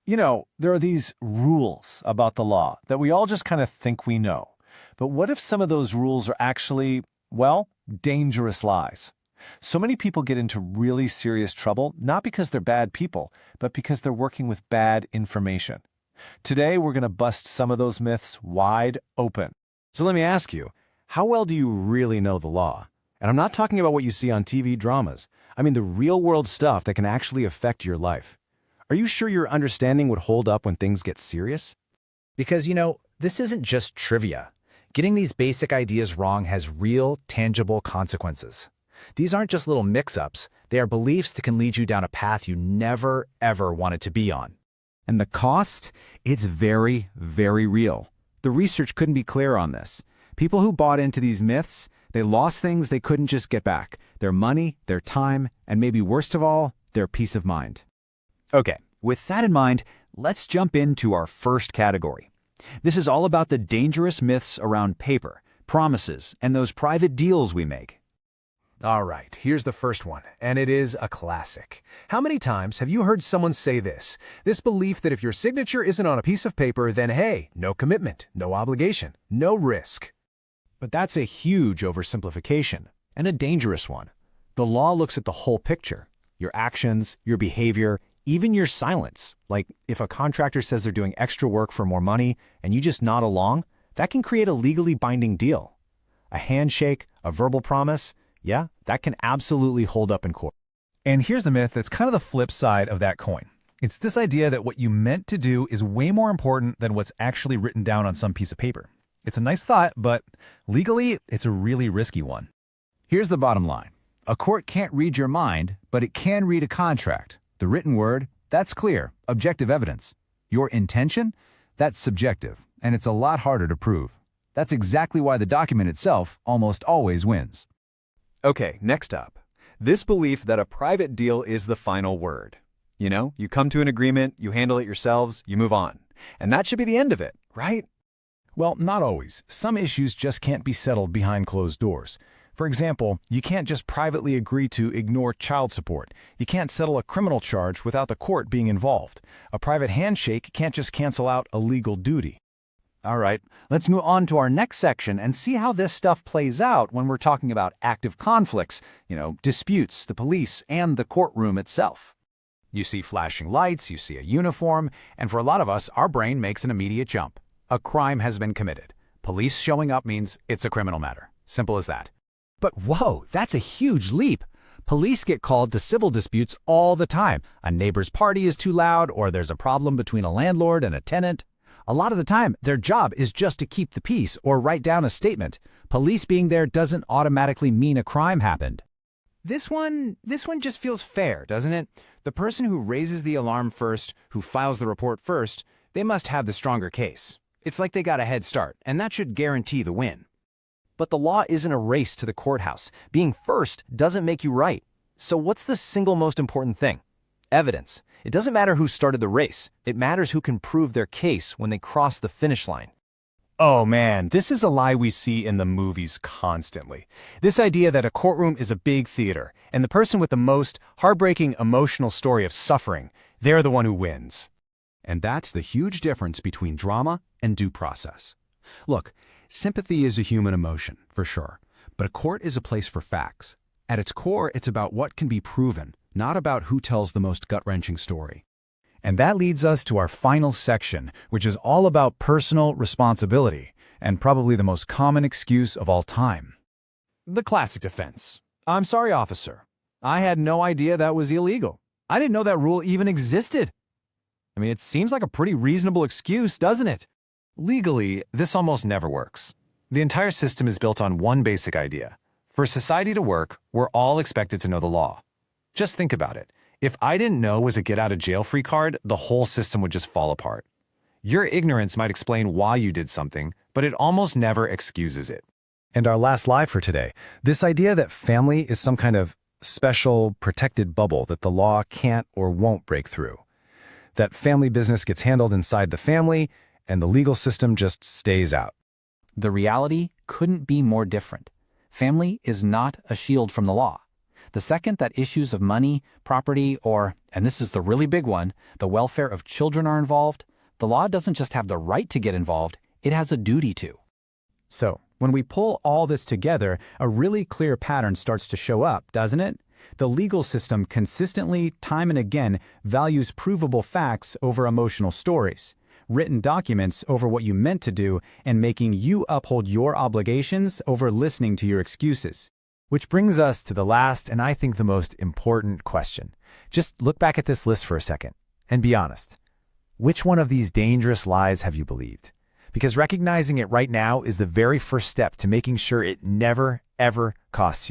There are these rules about the law that we all just kind of think we know. But what if some of those rules are actually, well, dangerous lies? So many people get into really serious trouble, not because they're bad people, but because they're working with bad information. Today, we're going to bust some of those myths wide open. So let me ask you, how well do you really know the law? And I'm not talking about what you see on TV dramas. I mean the real-world stuff that can actually affect your life. Are you sure your understanding would hold up when things get serious? Because, this isn't just trivia. Getting these basic ideas wrong has real, tangible consequences. These aren't just little mix-ups. They are beliefs that can lead you down a path you never, ever wanted to be on. And the cost? It's very, very real. The research couldn't be clearer on this. People who bought into these myths, they lost things they couldn't just get back. Their money, their time, and maybe worst of all, their peace of mind. Okay, with that in mind, let's jump into our first category. This is all about the dangerous myths around paper, promises, and those private deals we make. All right, here's the first one, and it is a classic. How many times have you heard someone say this? This belief that if your signature isn't on a piece of paper, then hey, no commitment, no obligation, no risk. But that's a huge oversimplification, and a dangerous one. The law looks at the whole picture. Your actions, your behavior, even your silence. Like, if a contractor says they're doing extra work for more money, and you just nod along, that can create a legally binding deal. A handshake, a verbal promise, yeah, that can absolutely hold up in court. And here's a myth that's kind of the flip side of that coin. It's this idea that what you meant to do is way more important than what's actually written down on some piece of paper. It's a nice thought, but legally, it's a really risky one. Here's the bottom line. A court can't read your mind, but it can read a contract. The written word, that's clear, objective evidence. Your intention, that's subjective, and it's a lot harder to prove. That's exactly why the document itself almost always wins. Okay, next up. This belief that a private deal is the final word. You come to an agreement, you handle it yourselves, you move on. And that should be the end of it, right? Well, not always. Some issues just can't be settled behind closed doors. For example, you can't just privately agree to ignore child support. You can't settle a criminal charge without the court being involved. A private handshake can't just cancel out a legal duty. All right, let's move on to our next section and see how this stuff plays out when we're talking about active conflicts, disputes, the police, and the courtroom itself. You see flashing lights, you see a uniform, and for a lot of us, our brain makes an immediate jump. A crime has been committed. Police showing up means it's a criminal matter. Simple as that. But whoa, that's a huge leap. Police get called to civil disputes all the time. A neighbor's party is too loud, or there's a problem between a landlord and a tenant. A lot of the time, their job is just to keep the peace or write down a statement. Police being there doesn't automatically mean a crime happened. This one just feels fair, doesn't it? The person who raises the alarm first, who files the report first, they must have the stronger case. It's like they got a head start, and that should guarantee the win. But the law isn't a race to the courthouse. Being first doesn't make you right. So what's the single most important thing? Evidence. It doesn't matter who started the race. It matters who can prove their case when they cross the finish line. Oh man, this is a lie we see in the movies constantly. This idea that a courtroom is a big theater, and the person with the most heartbreaking emotional story of suffering, they're the one who wins. And that's the huge difference between drama and due process. Look, sympathy is a human emotion, for sure, but a court is a place for facts. At its core, it's about what can be proven, not about who tells the most gut-wrenching story. And that leads us to our final section, which is all about personal responsibility, and probably the most common excuse of all time. The classic defense. I'm sorry, officer. I had no idea that was illegal. I didn't know that rule even existed. I mean, it seems like a pretty reasonable excuse, doesn't it? Legally, this almost never works. The entire system is built on one basic idea. For society to work, we're all expected to know the law. Just think about it. If I didn't know was a get-out-of-jail-free card, the whole system would just fall apart. Your ignorance might explain why you did something, but it almost never excuses it. And our last lie for today, this idea that family is some kind of special, protected bubble that the law can't or won't break through. That family business gets handled inside the family, and the legal system just stays out. The reality couldn't be more different. Family is not a shield from the law. The second that issues of money, property, or, and this is the really big one, the welfare of children are involved, the law doesn't just have the right to get involved, it has a duty to. So, when we pull all this together, a really clear pattern starts to show up, doesn't it? The legal system consistently, time and again, values provable facts over emotional stories, written documents over what you meant to do, and making you uphold your obligations over listening to your excuses. Which brings us to the last and I think the most important question. Just look back at this list for a second and be honest. Which one of these dangerous lies have you believed? Because recognizing it right now is the very first step to making sure it never, ever costs you.